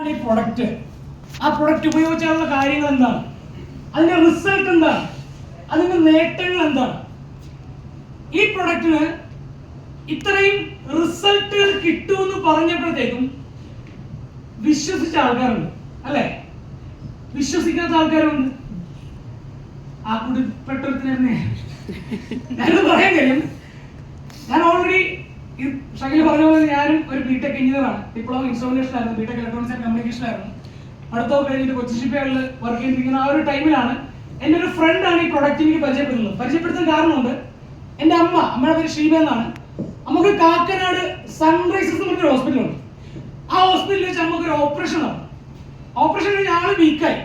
എന്താണ് ഈ പ്രൊഡക്റ്റ്, ആ പ്രൊഡക്റ്റ് ഉപയോഗിച്ചാലുള്ള കാര്യങ്ങൾ എന്താണ്, അതിന്റെ റിസൾട്ട് എന്താണ്, അതിന്റെ നേട്ടങ്ങൾ എന്താണ്. ഈ പ്രൊഡക്റ്റിന് ഇത്രയും റിസൾട്ടുകൾ കിട്ടുമെന്ന് പറഞ്ഞപ്പോഴത്തേക്കും വിശ്വസിച്ച ആൾക്കാരുണ്ട് അല്ലെ, വിശ്വസിക്കാത്ത ആൾക്കാരുണ്ട്. ആ കുടിപ്പെട്ടൊരുത്തിന് തന്നെ ഞാനത് പറയാൻ കഴിയും. ഞാൻ ഓൾറെഡി ഷകിൽ പറഞ്ഞ പോലെ ഞാനും ഒരു ബിടെക് എഞ്ചിനീയറാണ്, ഡിപ്ലോമ ഇൻസ്ട്രുമെന്റേഷൻ ആയിരുന്നു, ബിടെക് ഇലക്ട്രോണിക്സ് ആൻഡ് കമ്മ്യൂണിക്കേഷൻ ആയിരുന്നു. അടുത്ത കഴിഞ്ഞിട്ട് കൊച്ചി ഷിപ്പ്യാർഡിൽ വർക്ക് ചെയ്തിരിക്കുന്ന ആ ഒരു ടൈമിലാണ് എൻ്റെ ഒരു ഫ്രണ്ടാണ് ഈ പ്രൊഡക്റ്റ് എനിക്ക് പരിചയപ്പെടുത്താൻ കാരണമുണ്ട്. എൻ്റെ അമ്മയുടെ പേര് ഷീബ എന്നാണ്. നമുക്ക് കാക്കനാട് സൺറൈസസ് എന്ന് പറഞ്ഞൊരു ഹോസ്പിറ്റലുണ്ട്. ആ ഹോസ്പിറ്റലിൽ വെച്ച് നമുക്കൊരു ഓപ്പറേഷൻ ആണ്. ഓപ്പറേഷൻ കഴിഞ്ഞ ആള് വീക്കായി.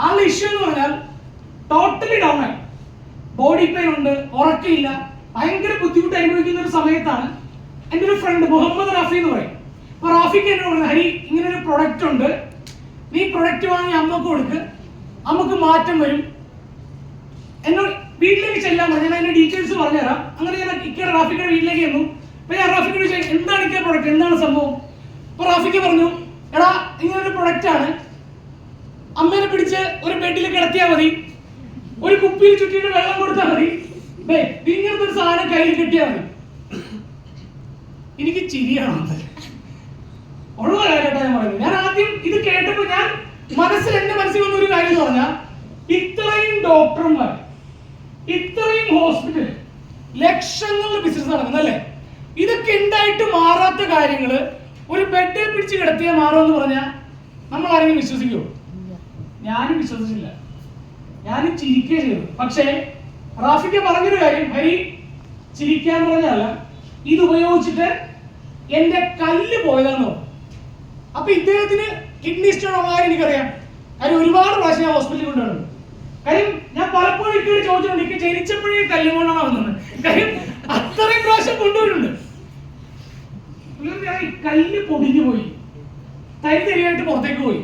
ആളുടെ ഇഷ്യൂ എന്ന് പറഞ്ഞാൽ ടോട്ടലി ഡൗൺ ആയി, ബോഡി പെയിൻ ഉണ്ട്, ഉറക്കമില്ല, ഭയങ്കര ബുദ്ധിമുട്ട് അനുഭവിക്കുന്ന ഒരു സമയത്താണ് എൻ്റെ ഒരു ഫ്രണ്ട് മുഹമ്മദ് റാഫി എന്ന് പറയും. അപ്പൊ റാഫിക്ക് എന്നോട് പറഞ്ഞു, ഹരി ഇങ്ങനെ ഒരു പ്രൊഡക്റ്റ് ഉണ്ട്, നീ പ്രൊഡക്റ്റ് വാങ്ങി അമ്മക്ക് കൊടുക്ക്, അമ്മക്ക് മാറ്റം വരും. എന്നോട് വീട്ടിലേക്ക് ചെല്ലാൻ പറഞ്ഞു. ഞാൻ അതിന്റെ ഡീറ്റെയിൽസ് പറഞ്ഞുതരാം. അങ്ങനെ ഞാൻ ഇക്കയുടെ റാഫിക്കയുടെ വീട്ടിലേക്ക് ചെന്നു. അപ്പൊ ഞാൻ റാഫിക്കോട് ചോദിച്ചു, എന്താണ് ഇക്ക പ്രൊഡക്റ്റ്, എന്താണ് സംഭവം. അപ്പൊ റാഫിക്ക് പറഞ്ഞു, എടാ ഇങ്ങനെ ഒരു പ്രൊഡക്റ്റ് ആണ്, അമ്മേനെ പിടിച്ച് ഒരു ബെഡിൽ കിടത്തിയാൽ മതി, ഒരു കുപ്പിയിൽ ചുറ്റിയിട്ട് വെള്ളം കൊടുത്താൽ മതി, ഇങ്ങനത്തെ ഒരു സാധനം കയ്യിൽ കിട്ടിയാൽ മതി. എനിക്ക് ചിരിയാണ് ഉള്ള കാര്യമായിട്ടാ ഞാൻ പറയുന്നത്. ഞാൻ ആദ്യം ഇത് കേട്ടപ്പോ ഞാൻ എന്റെ മനസ്സിൽ വന്ന ഒരു കാര്യം എന്ന് പറഞ്ഞാൽ, ഇത്രയും ഡോക്ടർമാർ, ഇത്രയും ഹോസ്പിറ്റൽ, ലക്ഷങ്ങളുടെ ബിസിനസ് നടക്കുന്നല്ലേ, ഇതൊക്കെ ഉണ്ടായിട്ട് മാറാത്ത കാര്യങ്ങള് ഒരു ബെഡിൽ പിടിച്ച് കിടത്തിയാൽ മാറുമെന്ന് പറഞ്ഞാൽ നമ്മൾ ആരെങ്കിലും വിശ്വസിക്കുമോ? ഞാനും വിശ്വസിച്ചില്ല, ഞാനും ചിരിക്കുകയും ചെയ്തു. പക്ഷേ റാഫിക്ക് പറഞ്ഞൊരു കാര്യം, ഹരി ചിരിക്കാൻ പറഞ്ഞല്ല, ഇത് ഉപയോഗിച്ചിട്ട് എന്റെ കല്ല് പോയതാണെന്ന് പറഞ്ഞു. അപ്പൊ ഇദ്ദേഹത്തിന് കിഡ്നി സ്റ്റോൺ ഉള്ള കാര്യം എനിക്കറിയാം. കാര്യം ഒരുപാട് പ്രാവശ്യം ഞാൻ ഹോസ്പിറ്റലിൽ കൊണ്ടുവരുന്നു. കാര്യം ഞാൻ പലപ്പോഴും ഇക്കോട് ചോദിച്ചിട്ടുണ്ട്, എനിക്ക് ജനിച്ചപ്പോഴേ കല്ല് കൊണ്ടാണോ വന്നത്. കാര്യം അത്രയും പ്രാവശ്യം കൊണ്ടുവരുന്നുണ്ട്. കല്ല് പൊടിഞ്ഞു പോയി, തരിതരിയായിട്ട് പുറത്തേക്ക് പോയി.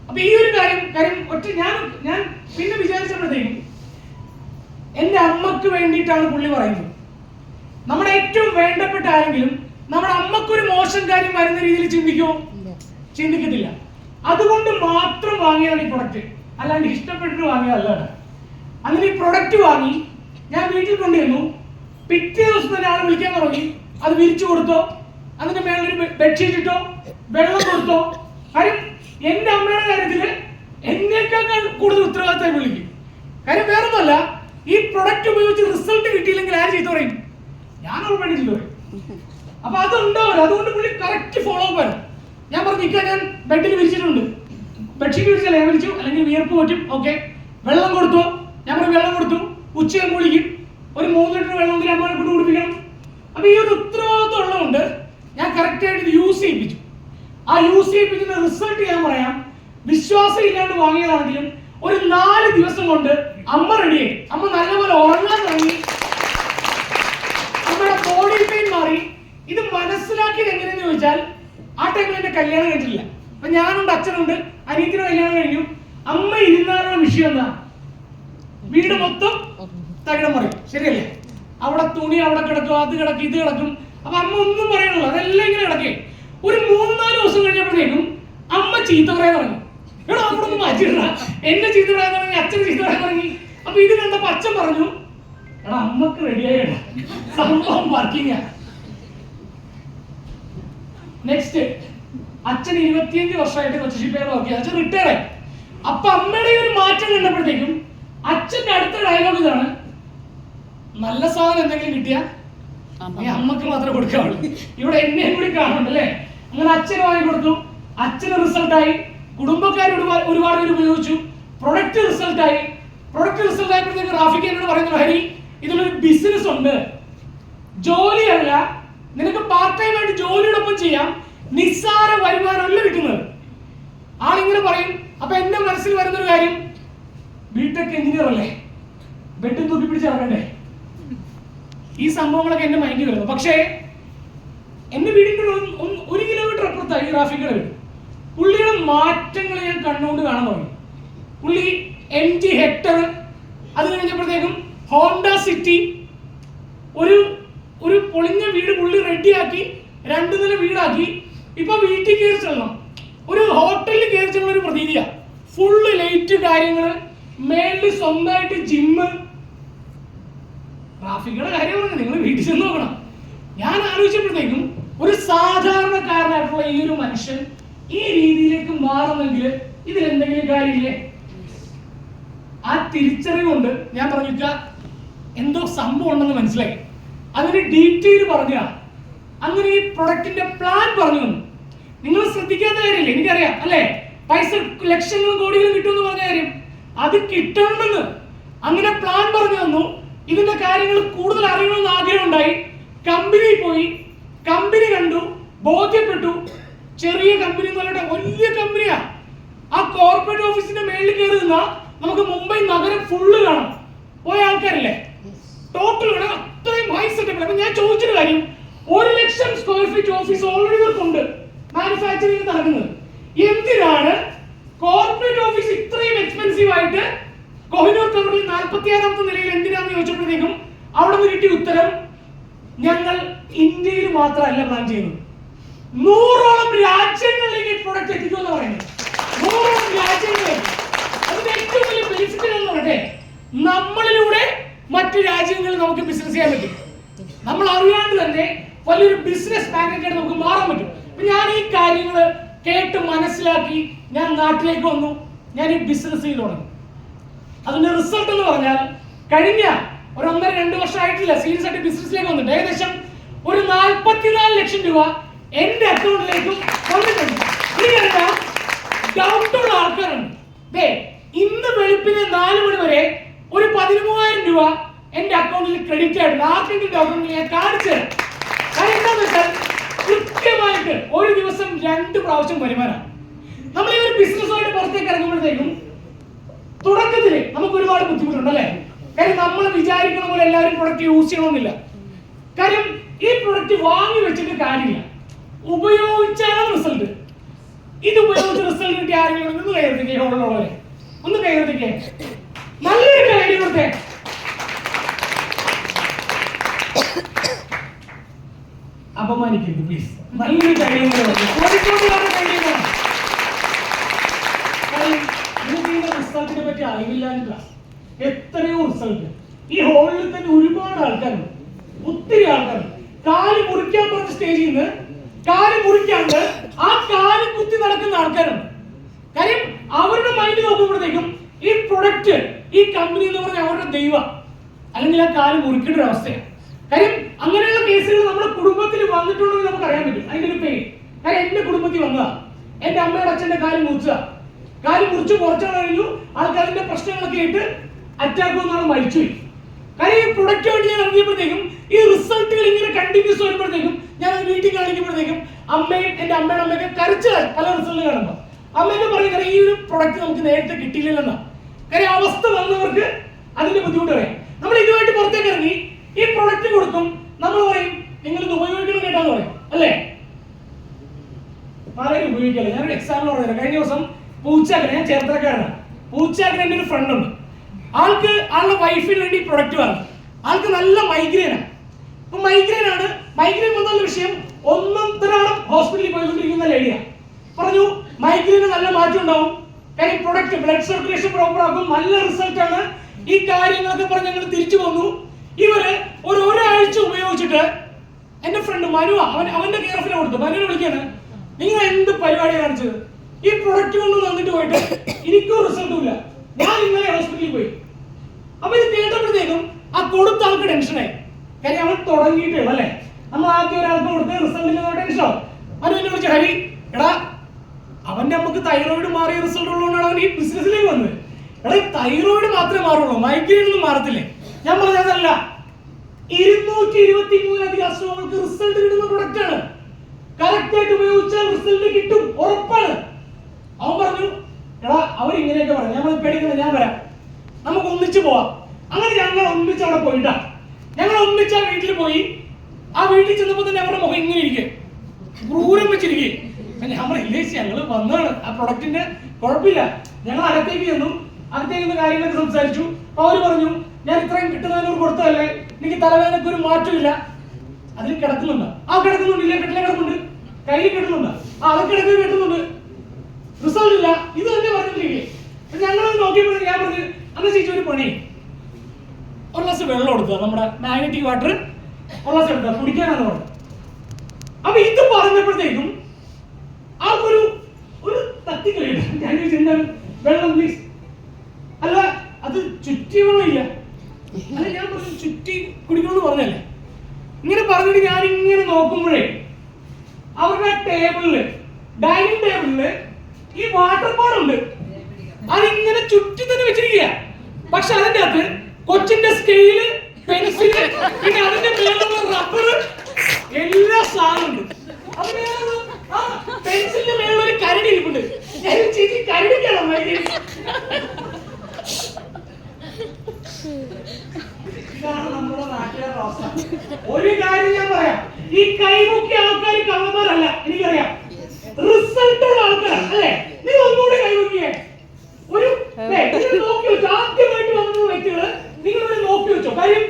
അപ്പൊ ഈ ഒരു കാര്യം ഒറ്റ ഞാൻ പിന്നെ വിചാരിച്ചപ്പോഴത്തേക്കും എന്റെ അമ്മക്ക് വേണ്ടിയിട്ടാണ് പുള്ളി പറയുന്നത്. നമ്മുടെ ഏറ്റവും വേണ്ടപ്പെട്ട ആരെങ്കിലും നമ്മുടെ അമ്മക്കൊരു മോശം കാര്യം വരുന്ന രീതിയിൽ ചിന്തിക്കുമോ? ചിന്തിക്കത്തില്ല. അതുകൊണ്ട് മാത്രം വാങ്ങിയതാണ് ഈ പ്രൊഡക്റ്റ്, അല്ലാണ്ട് ഇഷ്ടപ്പെട്ടിട്ട് വാങ്ങിയതല്ല. അങ്ങനെ ഈ പ്രൊഡക്റ്റ് വാങ്ങി ഞാൻ വീട്ടിൽ കൊണ്ടുവന്നു. പിറ്റേ ദിവസം തന്നെ ആളെ വിളിക്കാൻ തുടങ്ങി. അത് വിരിച്ചു കൊടുത്തോ, അതിന്റെ മേലൊരു ബെഡ്ഷീറ്റ് ഇട്ടോ, വെള്ളം കൊടുത്തോ. കാര്യം എന്റെ അമ്മയുടെ കാര്യത്തില് എന്നേക്കാൾ കൂടുതൽ ഉത്തരവാദിത്തമായി വിളിക്കും. കാര്യം വേറൊന്നുമല്ല, ഈ പ്രൊഡക്റ്റ് ഉപയോഗിച്ച് റിസൾട്ട് കിട്ടിയില്ലെങ്കിൽ ആര് ചെയ്തു പറയും? ഞാൻ ഓൾറെഡി ചെയ്തു പറയും. അപ്പൊ അതുണ്ടാവില്ല. അതുകൊണ്ട് പുള്ളി കറക്റ്റ് ഫോളോ അപ്പ് വരും. ഞാൻ പറഞ്ഞു, ഞാൻ ബെഡിൽ വിരിച്ചിട്ടുണ്ട്, ബെഡ്ഷീറ്റ് വിരിച്ചല്ലേ ഞാൻ വിരിച്ചു, അല്ലെങ്കിൽ വിയർപ്പ് പറ്റും, ഓക്കെ. വെള്ളം കൊടുത്തു, ഞാൻ പറഞ്ഞു വെള്ളം കൊടുത്തു. ഉച്ചയും കുളിക്കും, ഒരു 3 ലിറ്റർ വെള്ളമെങ്കിലും അമ്മയെ കൊണ്ട് കുടിപ്പിക്കണം. അപ്പൊ ഈ ഒരു ഉത്തരവാദിത്വം ഉള്ളതുകൊണ്ട് ഞാൻ കറക്റ്റ് ആയിട്ട് ഇത് യൂസ് ചെയ്യിപ്പിച്ചു. ആ യൂസ് ചെയ്യിപ്പിക്കുന്ന റിസൾട്ട് ഞാൻ പറയാം. വിശ്വാസം ഇല്ലാണ്ട് വാങ്ങിയതാണെങ്കിലും ഒരു 4 ദിവസം കൊണ്ട് അമ്മ റെഡിയായി. അമ്മ നല്ലപോലെ ഉറങ്ങാൻ തുടങ്ങി, അമ്മയുടെ ബോഡി പെയിൻ മാറി. ഇത് മനസ്സിലാക്കിയത് എങ്ങനെയെന്ന് ചോദിച്ചാൽ, ആ ടൈമിൽ എന്റെ കല്യാണം കഴിഞ്ഞിട്ടില്ല. അപ്പൊ ഞാനുണ്ട്, അച്ഛനുണ്ട്, അനിയത്തിന് കല്യാണം കഴിഞ്ഞു. അമ്മ ഇരുന്നാലുള്ള വിഷയം എന്താ? വീട് മൊത്തം തകിടം പറയും, ശരിയല്ലേ? അവിടെ തുണി അവിടെ കിടക്കും, അത് കിടക്കും, ഇത് കിടക്കും. അപ്പൊ അമ്മ ഒന്നും പറയാനുള്ളൂ, അതെല്ലാം ഇങ്ങനെ കിടക്കേ. ഒരു 3-4 ദിവസം കഴിഞ്ഞപ്പോഴേക്കും അമ്മ ചീത്ത പറയാൻ തുടങ്ങി. എടാ അവിടെ ഒന്നും മാറ്റിയിട, എന്നെ ചീത്ത പറയാൻ തുടങ്ങി, അച്ഛന് ചീത്ത പറയാൻ തുടങ്ങി. അപ്പൊ ഇത് കണ്ടപ്പോ അച്ഛൻ പറഞ്ഞു, എടാ അമ്മക്ക് റെഡിയായിട, സംഭവം വർക്കിംഗ്. നെക്സ്റ്റ് അച്ഛൻ 25 വർഷമായിട്ട് കൊച്ചി ഷിപ്പ്യാർഡിൽ വർക്ക് ചെയ്തു. അച്ഛൻ റിട്ടയർ ആയി. അപ്പൊ അമ്മയുടെ ഒരു മാറ്റം കണ്ടപ്പോഴത്തേക്കും അച്ഛന്റെ അടുത്ത ഡയലോഗ് ഇതാണ്, നല്ല സാധനം എന്തെങ്കിലും കിട്ടിയാ അമ്മക്ക് മാത്രമേ കൊടുക്കാവുള്ളൂ, ഇവിടെ എന്നെയും കൂടി കാണുന്നുണ്ടല്ലേ. അങ്ങനെ അച്ഛന് വാങ്ങി കൊടുത്തു. അച്ഛന് റിസൾട്ടായി, കുടുംബക്കാർ ഒരുപാട് പേര് ഉപയോഗിച്ചു. പ്രൊഡക്റ്റ് റിസൾട്ടായി. പ്രൊഡക്റ്റ് റിസൾട്ട് ആയപ്പോഴത്തേക്ക് റാഫിക്ക് എന്നോട് പറയുന്നത്, ഹരി ഇതിലൊരു ബിസിനസ് ഉണ്ട്, ജോലിയല്ല, നിനക്ക് പാർട്ട് ടൈം ആയിട്ട് ജോലിയോടൊപ്പം ചെയ്യാം, നിസ്സാര വരുമാനമല്ല കിട്ടുന്നത്. ആളിങ്ങനെ പറയും. അപ്പൊ എന്റെ മനസ്സിൽ വരുന്നൊരു കാര്യം, ബിടെക് എഞ്ചിനീയർ അല്ലേ, ബെഡ് തൂക്കി പിടിച്ച് ഇറങ്ങണ്ടേ, ഈ സംഭവങ്ങളൊക്കെ എന്റെ മൈൻഡിൽ വരുന്നു. പക്ഷേ എന്റെ വീടിന്റെ 1 കിലോമീറ്റർ അപ്പുറത്തായി റാഫിക്കയുടെ വീട്. പുള്ളിയുടെ മാറ്റങ്ങൾ ഞാൻ കണ്ണുകൊണ്ട് കാണാൻ തുടങ്ങി. പുള്ളി MG ഹെക്ടർ, അത് കഴിഞ്ഞപ്പോഴത്തേക്കും ഹോണ്ട സിറ്റി, ഒരു പൊളിഞ്ഞ വീട് പുള്ളി റെഡിയാക്കി 2 നില വീടാക്കി. ഇപ്പൊ വീട്ടിൽ കയറി ചെല്ലണം, ഒരു വെച്ചുള്ള ഒരു പ്രതീതിയാണ്. ഫുള്ള് ലൈറ്റ് കാര്യങ്ങൾ, മേളിൽ സ്വന്തമായിട്ട് ജിമ്മ്. ട്രാഫിക്കുടെ കാര്യം പറഞ്ഞു, നിങ്ങൾ വീട്ടിൽ ചെന്ന് നോക്കണം. ഞാൻ ആലോചിച്ചപ്പോഴത്തേക്കും ഒരു സാധാരണക്കാരനായിട്ടുള്ള ഈ ഒരു മനുഷ്യൻ ഈ രീതിയിലേക്ക് മാറുന്നെങ്കിൽ ഇതിലെന്തെങ്കിലും കാര്യമില്ലേ? ആ തിരിച്ചറിവുകൊണ്ട് ഞാൻ പറഞ്ഞിട്ട എന്തോ സംഭവം ഉണ്ടെന്ന് മനസ്സിലായി. അതിന് ഡീറ്റെയിൽ പറഞ്ഞ അങ്ങനെ ഈ പ്രൊഡക്റ്റിന്റെ പ്ലാൻ പറഞ്ഞു തന്നു. നിങ്ങൾ ശ്രദ്ധിക്കാത്ത കാര്യമില്ല, എനിക്കറിയാം അല്ലേ? പൈസ ലക്ഷങ്ങളും കോടികളും കിട്ടുമെന്ന് പറഞ്ഞ കാര്യം, അത് കിട്ടണമെന്ന് അങ്ങനെ പ്ലാൻ പറഞ്ഞു തന്നു. ഇതിന്റെ കാര്യങ്ങൾ കൂടുതൽ അറിയണമെന്ന് ആഗ്രഹം ഉണ്ടായി. കമ്പനി പോയി, കമ്പനി കണ്ടു, ബോധ്യപ്പെട്ടു. ചെറിയ കമ്പനി എന്ന് പറഞ്ഞിട്ട് വലിയ കമ്പനിയാ. ആ കോർപ്പറേറ്റ് ഓഫീസിന്റെ മേളിൽ കയറി നിന്നാ നമുക്ക് മുംബൈ നഗരം ഫുള്ള് കാണാം. പോയ ആൾക്കാരില്ലേ, ടോട്ടൽ കാണാം. അത്രയും ഹൈ സെറ്റപ്പ്. അപ്പൊ ഞാൻ ചോദിച്ചൊരു കാര്യം, 1,00,000 സ്ക്വയർ ഫീറ്റ് ഓഫീസ് ഓൾറെഡി ഇവർക്കുണ്ട്, മാനുഫാക്ചറിംഗ് നടക്കുന്നത്. എന്തിനാണ് കോർപ്പറേറ്റ് ഓഫീസ് ഇത്രയും എക്സ്പെൻസീവ് ആയിട്ട് കോഹിനൂർ ടവറിൽ 46ാമത്തെ നിലയിൽ എന്തിനാന്ന് ചോദിച്ചപ്പോഴത്തേക്കും അവിടെ നിന്ന് കിട്ടിയ ഉത്തരം, ഞങ്ങൾ ഇന്ത്യയിൽ മാത്രമല്ല പ്ലാൻ ചെയ്യുന്നത്, 100ഓളം രാജ്യങ്ങളിലേക്ക് ഈ പ്രൊഡക്റ്റ് എത്തിക്കുമെന്ന് പറയുന്നത്. 100ഓളം രാജ്യങ്ങളിലേക്ക്. അതിന്റെ ഏറ്റവും വലിയ ബെനിഫിറ്റ് എന്ന് പറയട്ടെ, നമ്മളിലൂടെ മറ്റു രാജ്യങ്ങളിൽ നമുക്ക് ബിസിനസ് ചെയ്യാൻ പറ്റും. നമ്മൾ അറിയാണ്ട് തന്നെ വലിയൊരു ബിസിനസ് മാഗ്നറ്റായിട്ട് നമുക്ക് മാറാൻ പറ്റും. ഞാൻ ഈ കാര്യങ്ങൾ കേട്ട് മനസ്സിലാക്കി ഞാൻ നാട്ടിലേക്ക് വന്നു. ഞാൻ ഈ ബിസിനസ് ചെയ്ത് തുടങ്ങി. അതിന്റെ റിസൾട്ട് എന്ന് പറഞ്ഞാൽ കഴിഞ്ഞ ഒരു 1.5-2 വർഷമായിട്ടില്ല സീരിയസ് ആയിട്ട് ബിസിനസ്സിലേക്ക് വന്നിട്ട് ഏകദേശം ഒരു 44 ലക്ഷം രൂപ എന്റെ അക്കൗണ്ടിലേക്കും വന്നിട്ടുണ്ട്. ഇനിയെല്ലാം ഡൗട്ടുള്ള ആൾക്കാരുണ്ട്. ഇന്ന് വെളുപ്പിന് 4 മണി വരെ ഒരു 13,000 രൂപ എന്റെ അക്കൗണ്ടിൽ ക്രെഡിറ്റ് ആയിട്ടുണ്ട്. ആർക്കെങ്കിലും ഡൗട്ട് ഞാൻ കാണിച്ചു തരാം. കാര്യം എന്താണെന്ന് വെച്ചാൽ കൃത്യമായിട്ട് ഒരു ദിവസം 2 പ്രാവശ്യം വരുമാനം. നമ്മൾ ഈ ഒരു ബിസിനസ്സുമായിട്ട് പുറത്തേക്ക് ഇറങ്ങുമ്പോഴത്തേക്കും തുടക്കത്തില് നമുക്ക് ഒരുപാട് ബുദ്ധിമുട്ടുണ്ട് അല്ലേ? കാര്യം നമ്മൾ വിചാരിക്കണ പോലെ എല്ലാവരും പ്രൊഡക്റ്റ് യൂസ് ചെയ്യണമെന്നില്ല. കാര്യം ഈ പ്രൊഡക്റ്റ് വാങ്ങി വെച്ചിട്ട് കാര്യമില്ല, ഉപയോഗിച്ചാണ് റിസൾട്ട്. ഇത് ഉപയോഗിച്ച് റിസൾട്ട് കിട്ടിയ ആരെങ്കിലും ഒന്ന് കൈവർത്തിക്കേ, ഉള്ളവരെ ഒന്ന് കൈവർത്തിക്കേ. നല്ലൊരു കാര്യം കൊടുത്തേ. അപമാനിക്കരുത് പ്ലീസ്. നല്ലൊരു കാര്യം റിസൾട്ടിനെ പറ്റി അറിവില്ലാന്നില്ല. എത്രയോ റിസൾട്ട് ഈ ഹോളിൽ തന്നെ ഒരുപാട് ആൾക്കാരുണ്ട്, ഒത്തിരി ആൾക്കാരുണ്ട്. കാല് മുറിക്കാൻ പറഞ്ഞ സ്റ്റേജിൽ നിന്ന് കാല് മുറിക്കാണ്ട് ആ കാല് കുത്തി നടക്കുന്ന ആൾക്കാരുണ്ട്. കാര്യം അവരുടെ മൈൻഡ് നോക്കുമ്പോഴത്തേക്കും ഈ പ്രൊഡക്റ്റ്, ഈ കമ്പനി എന്ന് പറഞ്ഞാൽ അവരുടെ ദൈവം, അല്ലെങ്കിൽ ആ കാല് മുറിക്കേണ്ട ഒരു അവസ്ഥയാണ്. കാര്യം അങ്ങനെയുള്ള കേസുകൾ നമ്മുടെ കുടുംബത്തിൽ വന്നിട്ടുണ്ടെങ്കിൽ നമുക്ക് അറിയാൻ പറ്റും അതിന്റെ ഒരു പേര്. കാര്യം എന്റെ കുടുംബത്തിൽ വന്നതാ. എന്റെ അമ്മയുടെ അച്ഛന്റെ കാല് മുറിച്ച് കുറച്ചു കഴിഞ്ഞു. ആൾക്കാരുടെ പ്രശ്നങ്ങളൊക്കെ ആയിട്ട് അറ്റാക്ക് വന്നാണ് മരിച്ചുപോയി. കാര്യം ഈ പ്രൊഡക്റ്റ് വേണ്ടി ഞാൻ ഇറങ്ങിയപ്പോഴത്തേക്കും ഈ റിസൾട്ടുകൾ ഇങ്ങനെ കണ്ടിന്യൂസ് വരുമ്പോഴത്തേക്കും ഞാൻ വീട്ടിൽ കാണിക്കുമ്പോഴത്തേക്കും അമ്മയും എന്റെ അമ്മയുടെ അമ്മയൊക്കെ കരച്ചിലായി പല റിസൾട്ട് കാണുമ്പോൾ. അമ്മയൊക്കെ പറയുന്നത് ഈ ഒരു പ്രൊഡക്റ്റ് നമുക്ക് നേരത്തെ കിട്ടിയില്ലെന്നാ. കാര്യം അവസ്ഥ വന്നവർക്ക് അതിന്റെ ബുദ്ധിമുട്ട് പറയാം. നമ്മൾ ഇതുമായിട്ട് പുറത്തേക്ക് ഇറങ്ങി ഈ പ്രൊഡക്റ്റ് കൊടുക്കും, നമ്മൾ പറയും നിങ്ങൾ ഇത് ഉപയോഗിക്കണം കേട്ടാന്ന് പറയും അല്ലേ? ആരെയും ഉപയോഗിക്കല്ലേ. ഞാനൊരു എക്സാമ്പിൾ പറഞ്ഞുതരാം. കഴിഞ്ഞ ദിവസം പൂച്ചാക്കൻ, ഞാൻ ചേർത്തലക്കാരാണ്, പൂച്ചാക്കൻ എൻ്റെ ഒരു ഫ്രണ്ട് ഉണ്ട്. ആളുടെ വൈഫിന് വേണ്ടി പ്രൊഡക്റ്റ് വാങ്ങി. ആൾക്ക് നല്ല മൈഗ്രെയിനാണ്. അപ്പൊ മൈഗ്രെയിൻ വന്നുള്ള വിഷയം 1.5 ഹോസ്പിറ്റലിൽ പോയിക്കൊണ്ടിരിക്കുന്ന ലേഡിയാണ്. പറഞ്ഞു മൈഗ്രെയിന് നല്ല മാറ്റം ഉണ്ടാവും, കാര്യം പ്രൊഡക്റ്റ് ബ്ലഡ് സർക്കുലേഷൻ പ്രോപ്പർ ആക്കും, നല്ല റിസൾട്ട് ആണ്, ഈ കാര്യങ്ങളൊക്കെ പറഞ്ഞ് ഞങ്ങൾ തിരിച്ചു വന്നു. ഇവര് ഒരാഴ്ച ഉപയോഗിച്ചിട്ട് എന്റെ ഫ്രണ്ട് മനു, അവന്റെ കെയർ ഓഫിനെ കൊടുത്തു. മനുവിനെ വിളിക്കാണ്, നിങ്ങൾ എന്ത് പരിപാടിയാണ് കാണിച്ചത്? ഈ പ്രൊഡക്റ്റ് കൊണ്ട് വന്നിട്ട് പോയിട്ട് എനിക്കും റിസൾട്ടും ഇല്ല, ഞാൻ ഇന്നലെ ഹോസ്പിറ്റലിൽ പോയി. അപ്പൊ ഇത് കേട്ടപ്പോഴത്തേക്കും ആ കൊടുത്ത ആൾക്ക് ടെൻഷനായി. കാര്യം അവൻ തുടങ്ങിയിട്ടേ അല്ലേ, നമ്മൾ ആദ്യം ഒരാൾക്ക് കൊടുത്ത് റിസൾട്ടിന് ടെൻഷനാവും. മനുവിനെ വിളിച്ച ഹരി, എടാ അവന്റെ അമ്മക്ക് തൈറോയിഡ് മാറിയ റിസൾട്ട് ഉള്ളതുകൊണ്ടാണ് അവൻ ഈ ബിസിനസ്സിലേക്ക് വന്നത്. എടാ തൈറോയിഡ് മാത്രമേ മാറുള്ളൂ, മൈഗ്രെയിൻ ഒന്നും മാറത്തില്ലേ? ഞാൻ പറഞ്ഞതല്ല, 223 അസുഖങ്ങൾക്ക് റിസൾട്ട് കിട്ടുന്ന പ്രൊഡക്റ്റ് ആണ്. കറക്റ്റ് ആയിട്ട് ഉപയോഗിച്ചാൽ റിസൾട്ട് കിട്ടും, ഉറപ്പാണ്. അവൻ പറഞ്ഞു എടാ അവരിങ്ങനെയൊക്കെ പറഞ്ഞു, നമ്മൾ പേടിക്കുന്നത്, ഞാൻ വരാം, നമുക്ക് ഒന്നിച്ചു പോവാം. അങ്ങനെ ഞങ്ങൾ ഒന്നിച്ച് അവിടെ പോയിട്ടാ. ഞങ്ങൾ ഒന്നിച്ച് ആ വീട്ടിൽ പോയി. ആ വീട്ടിൽ ചെന്നപ്പോ തന്നെ അവരുടെ മുഖം ഇങ്ങനെ ഇരിക്കെ, ക്രൂരം വെച്ചിരിക്കെ. ഞാൻ പറഞ്ഞില്ലേ ഞങ്ങൾ വന്നതാണ്, ആ പ്രൊഡക്റ്റിന്റെ കുഴപ്പമില്ല. ഞങ്ങൾ അകത്തേക്ക് ചെന്നു, അകത്തേക്ക് കാര്യങ്ങളൊക്കെ സംസാരിച്ചു. അവര് പറഞ്ഞു ഞാൻ ഇത്രയും കിട്ടുന്നതിനോട് കൊടുത്തതല്ലേ, എനിക്ക് തലവേദനക്ക് ഒരു മാറ്റമില്ല. അതിൽ കിടക്കുന്നുണ്ട്, കിടക്കുന്നുണ്ട്, ഇല്ല കെട്ടിലെ കിടക്കുന്നുണ്ട്, കയ്യിൽ കിട്ടുന്നുണ്ട്, അതൊക്കെ കിടക്കുന്നത് കിട്ടുന്നുണ്ട്, റിസൾട്ട് ഇല്ല. മാത്രമല്ല ഇത് തന്നെ പറഞ്ഞിട്ടില്ലേ, ഞങ്ങൾ നോക്കിയപ്പോൾ ഞാൻ പറഞ്ഞു അന്ന് ചേച്ചി ഒരു പണി, ഒരു ഗ്ലാസ് വെള്ളം എടുക്കുക, നമ്മുടെ മാഗ്നറ്റിക് വാട്ടർ ഒരു ഗ്ലാസ് എടുക്കുക, കുടിക്കാനാണ് പറഞ്ഞത്. അപ്പൊ ഇത് പറഞ്ഞപ്പോഴത്തേക്കും ആൾക്കൊരു ഒരു തട്ടി കഴിയില്ല. ഞാൻ ചോദിച്ചാൽ വെള്ളം പ്ലീസ്, അല്ല അത് ചുറ്റി വെള്ളമില്ല, അല്ല ഞാൻ പറഞ്ഞു ചുറ്റി കുടിക്കണമെന്ന് പറഞ്ഞല്ലേ. ഇങ്ങനെ പറഞ്ഞിട്ട് ഞാൻ ഇങ്ങനെ നോക്കുമ്പോഴേ അവരുടെ ടേബിളില്, ഡൈനിങ് ടേബിളില് ഈ വാട്ടർ ബോർഡുണ്ട്, അതിങ്ങനെ ചുറ്റി തന്നെ വെച്ചിരിക്കുക. പക്ഷെ അതിന്റെ അകത്ത് കൊച്ചിന്റെ സ്കെയില്, പെൻസില്, പിന്നെ അതിന്റെ മേലുള്ള റബ്ബർ, എല്ലാ സാധനമുണ്ട്. ആ പെൻസിലിന്റെ മേലുള്ള ഒരു കരടി ഇരിപ്പുണ്ട്. ചേച്ചി കരടിക്കാണോ? ഇതാണ് നമ്മുടെ നാട്ടിലെ അവസ്ഥ. ഒരു കാര്യം ഞാൻ പറയാം, ഈ കൈമുക്കിയ ആൾക്കാർ കള്ളന്മാരല്ല, എനിക്കറിയാം, റിസൾട്ടുള്ള ആൾക്കാരാണ് അല്ലേ. നിങ്ങൾ ഒന്നുകൂടി കൈമുക്കിയേ, ഒരു നോക്കി വെച്ചോ, ആദ്യമായിട്ട് വന്ന വ്യക്തികള് നിങ്ങളിവിടെ നോക്കി വെച്ചോ. കാര്യം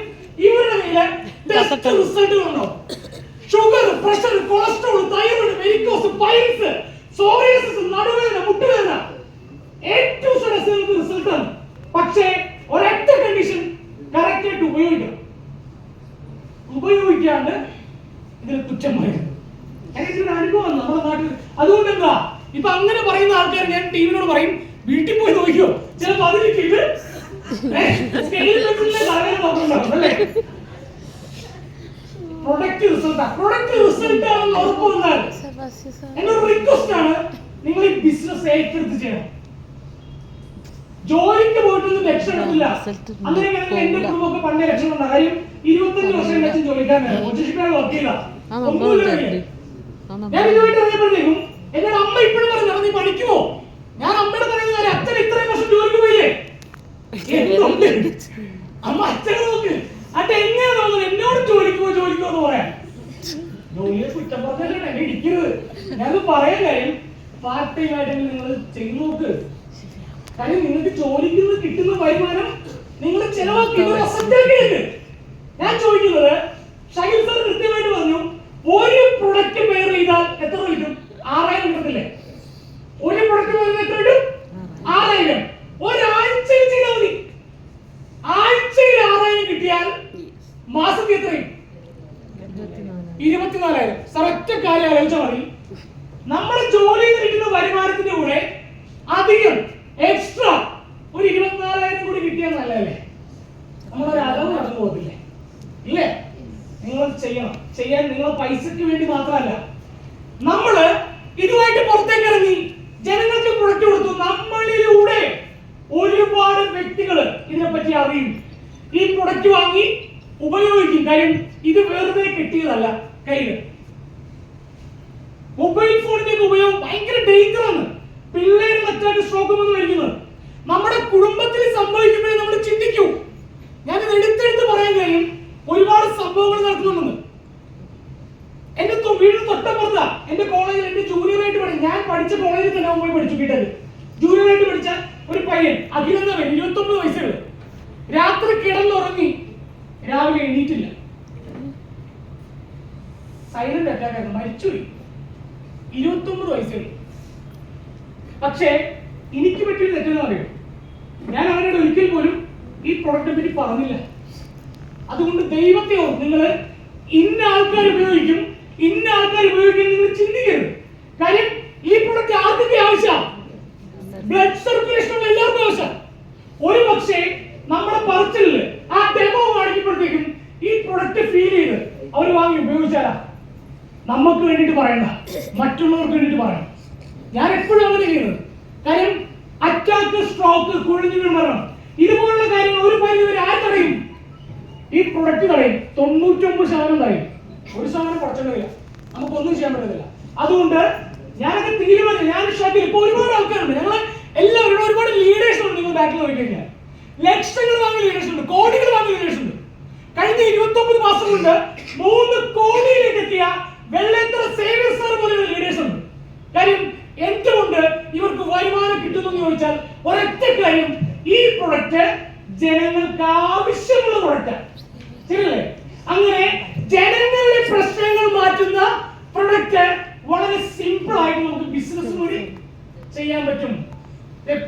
ഇവരുടെ മേലെ ടെസ്റ്റ് റിസൾട്ടുകളുണ്ടോ? Sugar, pressure, cholesterol, thyroid, varicose, piles, psoriasis, നടുവേദന, മുട്ടുവേദന, ഏറ്റവും റിസൾട്ട് ആണ്. പക്ഷേ ഒരൊറ്റ കണ്ടീഷൻ, കറക്റ്റ് ആയിട്ട് ഉപയോഗിക്കണം. ഉപയോഗിക്കാണ്ട് ഇതിൽ കുറ്റം പറയുന്നത് എനിക്കൊരു അനുഭവം നമ്മുടെ നാട്ടിൽ. അതുകൊണ്ട് എന്താ ഇപ്പൊ അങ്ങനെ പറയുന്ന ആൾക്കാർ ഞാൻ ടീമിനോട് പറയും, വീട്ടിൽ പോയി നോക്കിയോ, ചിലപ്പോ അതിലേക്ക് ഇത് പ്രൊഡക്റ്റ് റിസൾട്ട് ആണെന്ന് ഉറപ്പ് വന്നാൽ എന്റെ ഒരു റിക്വസ്റ്റ് ആണ്, നിങ്ങൾ ഈ ബിസിനസ് ഏറ്റെടുത്ത് ചെയ്യണം. ജോലിക്ക് പോയിട്ടൊന്നും രക്ഷപ്പെടില്ല. അങ്ങനെയാണെങ്കിൽ എന്റെ കുടുംബമൊക്കെ പണ്ടേ രക്ഷപ്പെടണം. കാര്യം 25 വർഷം വെച്ചും ജോലിക്കാരനാണ്, കൊച്ചിഷിപ്പാണ് വർക്ക് ചെയ്ത. ഞാൻ ഇതുമായിട്ട് അറിയപ്പെടുന്നേക്കും എന്നോട് അമ്മ ഇപ്പോഴും പറഞ്ഞു, നീ പഠിക്കുമോ? ഞാൻ അമ്മയുടെ പറയുന്ന കാര്യം, അച്ഛൻ ഇത്രയും വർഷം ജോലിക്ക് പോയില്ലേ, എന്തുണ്ട് അമ്മ അച്ഛനെ നോക്ക്. അച്ഛൻ എങ്ങനെ നോക്കുന്നത് എന്നോട് ജോലിക്കോ എന്ന് പറയാൻ? ജോലിയെ കുറ്റം പറഞ്ഞല്ലേ എന്നെ ഇരിക്കരുത്. ഞാനത് പറയാൻ കാര്യം, പാർട്ട് ടൈം ആയിട്ടെങ്കിലും നിങ്ങൾ ചെയ്തു നോക്ക്. കാര്യം നിങ്ങൾക്ക് ജോലിക്ക് കിട്ടുന്ന വരുമാനം നിങ്ങൾ ചെലവാക്കി. ഞാൻ ചോദിക്കുന്നത്, ഷൈൽ സാർ കൃത്യമായിട്ട് പറഞ്ഞു, ഒരു പ്രൊഡക്റ്റ് പെയർ ചെയ്താൽ എത്ര കിട്ടും? 6000 കിട്ടത്തില്ലേ? ഒരു പ്രൊഡക്റ്റ് പെയർ എത്ര കിട്ടും? 6000. ഒരാഴ്ചയിൽ ചെയ്താൽ മതി. ആഴ്ചയിൽ 6000 കിട്ടിയാൽ മാസത്തിൽ എത്രയും? 24000. സാർ ഒറ്റ കാര്യം ആലോചിച്ചാൽ മതി, നമ്മുടെ ജോലിയിൽ നിന്ന് കിട്ടുന്ന വരുമാനത്തിന്റെ കൂടെ അധികം എക്സ്ട്രാ ഒരു 24000 കൂടി കിട്ടിയാൽ നല്ലതല്ലേ? നമ്മളൊരു അളവ് നടന്നു പോകത്തില്ലേ? ഇല്ലേ? നിങ്ങൾ ചെയ്യണം. ചെയ്യാൻ നിങ്ങൾ പൈസക്ക് വേണ്ടി മാത്രമല്ല, നമ്മള് ഇതുമായിട്ട് പുറത്തേക്ക് ഇറങ്ങി ജനങ്ങൾക്ക് പ്രൊഡക്റ്റ് കൊടുത്തു. നമ്മളിലൂടെ ഒരുപാട് വ്യക്തികൾ ഇതിനെപ്പറ്റി അറിയും, ഈ പ്രൊഡക്റ്റ് വാങ്ങി ഉപയോഗിക്കും. കാര്യം ഇത് വെറുതെ കിട്ടിയതല്ല. കയ്യില് മൊബൈൽ ഫോണിന്റെ ഉപയോഗം ഭയങ്കര ഡേഞ്ചറാണ്. പിള്ളേര് മറ്റായിട്ട് സ്ട്രോക്ക് വന്ന് വരുന്നത് നമ്മുടെ കുടുംബത്തിൽ സംഭവിക്കുമ്പോഴേ നമ്മൾ ചിന്തിക്കൂ. ഞാനിത് എടുത്തെടുത്ത് പറയാൻ കഴിയും, ഒരുപാട് സംഭവങ്ങൾ നടക്കുന്നുണ്ടെന്ന്. എന്റെ വീട് തൊട്ടപ്പുറത്താ എന്റെ കോളേജിൽ, എന്റെ ജൂനിയറായിട്ട് പഠിച്ചു, ഞാൻ പഠിച്ച കോളേജിൽ തന്നെ പോയി പഠിച്ചു. കിട്ടത് ജൂനിയറായിട്ട് പഠിച്ച ഒരു പയ്യൻ, അഖിലെന്ന പയ്യൻ, 29 വയസ്സുകൾ, രാത്രി കിടന്നുറങ്ങി, രാവിലെ എണീറ്റില്ല. സൈലന്റ് അറ്റാക്ക് ആയിരുന്നു, മരിച്ചുപോയി. 29 വയസ്സുകൾ. പക്ഷേ എനിക്ക് പറ്റിയൊരു തെറ്റെന്ന് പറയും, ഞാൻ അവരോട് ഒരിക്കൽ പോലും ഈ പ്രൊഡക്റ്റിനെ പറ്റി പറഞ്ഞില്ല. അതുകൊണ്ട് ദൈവത്തെ നിങ്ങൾ ഇന്ന ആൾക്കാർ ഉപയോഗിക്കും, ഇന്ന ആൾക്കാർ ഉപയോഗിക്കും നിങ്ങൾ ചിന്തിക്കരുത്. കാര്യം ഈ പ്രൊഡക്റ്റ് ആർക്കൊക്കെ ആവശ്യമാണ്? ബ്ലഡ് സർക്കുലേഷൻ ഉള്ള എല്ലാവർക്കും ആവശ്യം. ഒരു പക്ഷേ നമ്മുടെ പറച്ചിലില് ആ ഡെമോ കാണിക്കുമ്പോഴത്തേക്കും ഈ പ്രൊഡക്റ്റ് ഫീൽ ചെയ്ത് അവർ വാങ്ങി ഉപയോഗിച്ചാലാ. നമുക്ക് വേണ്ടിയിട്ട് പറയണ്ട, മറ്റുള്ളവർക്ക് വേണ്ടിയിട്ട് പറയണം. ഞാൻ എപ്പോഴും അങ്ങനെ ചെയ്യുന്നത്. കാര്യം അറ്റാക്ക്, സ്ട്രോക്ക്, കുഴിഞ്ഞു വീഴ്മരണം, ഇതുപോലുള്ള കാര്യങ്ങൾ ഒരു പരിധിവരെ ആര് തടയും? ഈ പ്രൊഡക്റ്റ് തടയും. 99% തടയും. 1% കുറച്ചിട്ടില്ല, നമുക്കൊന്നും ചെയ്യാൻ പറ്റത്തില്ല. അതുകൊണ്ട് ഞാനൊക്കെ തീരുമാനം, ഞാൻ ഷട്ടിൽ ഇപ്പൊ ഒരുപാട് ആൾക്കാരുണ്ട്, ഞങ്ങൾ എല്ലാവരും ഒരുപാട് ലീഡേഴ്സ് ഉണ്ട്. നിങ്ങൾ ബാക്കിൽ നോക്കി കഴിഞ്ഞാൽ ലക്ഷങ്ങൾ വാങ്ങിയ ലീഡേഴ്സ് ഉണ്ട്, കോടികൾ വാങ്ങിയ ലീഡേഴ്സ് ഉണ്ട്. കഴിഞ്ഞ 29 മാസം കൊണ്ട് 3 കോടിയിലേക്ക് എത്തിയ വെള്ളേത്ര സേവിയർ സാർ പോലെയുള്ള ലീഡേഴ്സ് ഉണ്ട്. കാര്യം എന്തുകൊണ്ട് ഇവർക്ക് വരുമാനം കിട്ടുന്നു എന്ന് ചോദിച്ചാൽ ഒരൊറ്റ കാര്യം, ഈ പ്രൊഡക്റ്റ് ജനങ്ങൾക്ക് ആവശ്യമുള്ള പ്രൊഡക്റ്റ്, ശരിയല്ലേ? അങ്ങനെ ജനങ്ങളുടെ പ്രശ്നങ്ങൾ മാറ്റുന്ന പ്രൊഡക്റ്റ് വളരെ സിമ്പിൾ ആയിട്ട് നമുക്ക് ബിസിനസ് വഴി ചെയ്യാൻ ചെയ്യാൻ പറ്റും.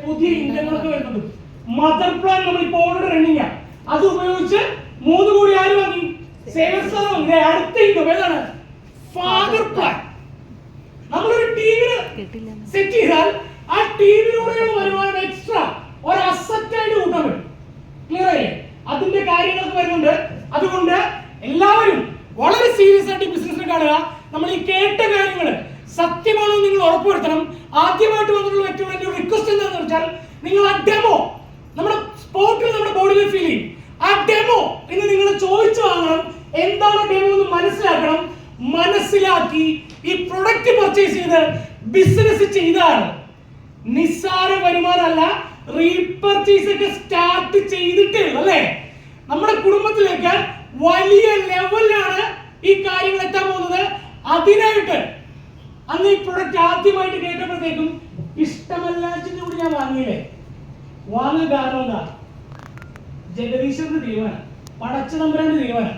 പുതിയ ഇന്ധനങ്ങളൊക്കെ വരുന്നുണ്ട്. മദർ പ്ലാൻ നമ്മൾ ഇപ്പോൾ ഓൾറെഡി റണ്ണിങ്. അത് ഉപയോഗിച്ച് 3 കോടി ആര് വാങ്ങി? സേവേഴ്സ് വാങ്ങി. അടുത്ത ഇൻകം ഏതാണ്? Father plan. നമ്മളൊരു ടിവി സെറ്റ് ചെയ്താൽ ആ ടിവിയിലൂടെയുള്ള വരുമാനം എക്സ്ട്രാ ഒരു അസറ്റ് ആയിട്ട് കൂട്ടാൻ പറ്റും. ക്ലിയർ ആയില്ലേ? അതിന്റെ കാര്യങ്ങളൊക്കെ വരുന്നുണ്ട്. അതുകൊണ്ട് എല്ലാവരും വളരെ സീരിയസ് ആയിട്ട് ബിസിനസ്സിനെ കാണുക. നമ്മൾ ഈ കേട്ട കാര്യങ്ങൾ സത്യമാണോ നിങ്ങൾ ഉറപ്പുവരുത്തണം. ആദ്യമായിട്ട് വന്നിട്ടുള്ള വ്യക്തിയോട് എന്റെ റിക്വസ്റ്റ് എന്താണെന്ന് വെച്ചാൽ നിങ്ങൾ ആ ഡെമോ നമ്മുടെ സ്പോട്ടിൽ നമ്മുടെ ബോഡിയിൽ ഫീൽ ചെയ്യും. ആ ഡെമോ ഇന്ന് നിങ്ങൾ ചോദിച്ചു വാങ്ങണം. എന്താണ് ഡെമോ എന്ന് മനസ്സിലാക്കണം. മനസ്സിലാക്കി ഈ പ്രൊഡക്റ്റ് പർച്ചേസ് ചെയ്ത് ബിസിനസ് ചെയ്താൽ നിസ്സാര വരുമാനമല്ല, റീപർച്ചേസ് ഒക്കെ സ്റ്റാർട്ട് ചെയ്തിട്ട് അല്ലേ നമ്മുടെ കുടുംബത്തിലേക്ക് വലിയ ലെവലിലാണ് ഈ കാര്യങ്ങൾ എത്താൻ പോകുന്നത്. അതിനായിട്ട് അന്ന് ഈ പ്രൊഡക്റ്റ് ആദ്യമായിട്ട് കേട്ടപ്പോഴത്തേക്കും ഇഷ്ടമല്ലാച്ചിന്റെ കൂടി ഞാൻ വാങ്ങിയില്ലേ. വാങ്ങാൻ കാരണം എന്താ? ജഗദീശ്വരന്റെ തീരുമാനം, പടച്ച തമ്പുരാന്റെ തീരുമാനം.